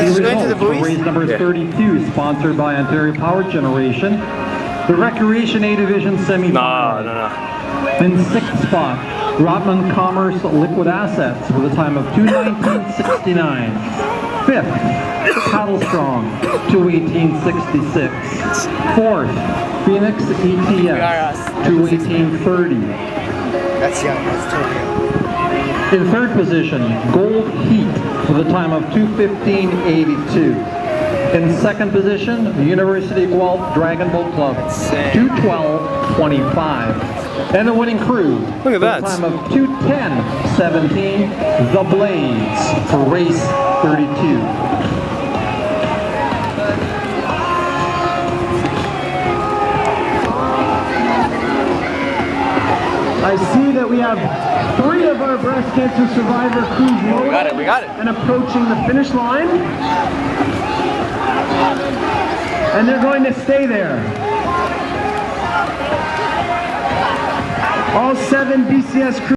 just going to the results for buoys? race number Yeah. 32, sponsored by Ontario Power Generation. The Recreation A Division semi-final. No. In sixth spot, Rotman Commerce Liquid Assets with a time of 2:19.69. Fifth, Paddle Strong, 2:18.66. Fourth, Phoenix ETS, 2:18.30. That's young. That's totally young. In third position, Gold Heat with a time of 2:15.82. In second position, the University of Guelph Dragon Boat Club, 2:12.25. And the winning crew Look at that. with a time of 2:10.17, The Blades for race 32. I see that we have 3 of our breast cancer survivor crews loaded We got it. and approaching the finish line. And they're going to stay there. All 7 BCS crews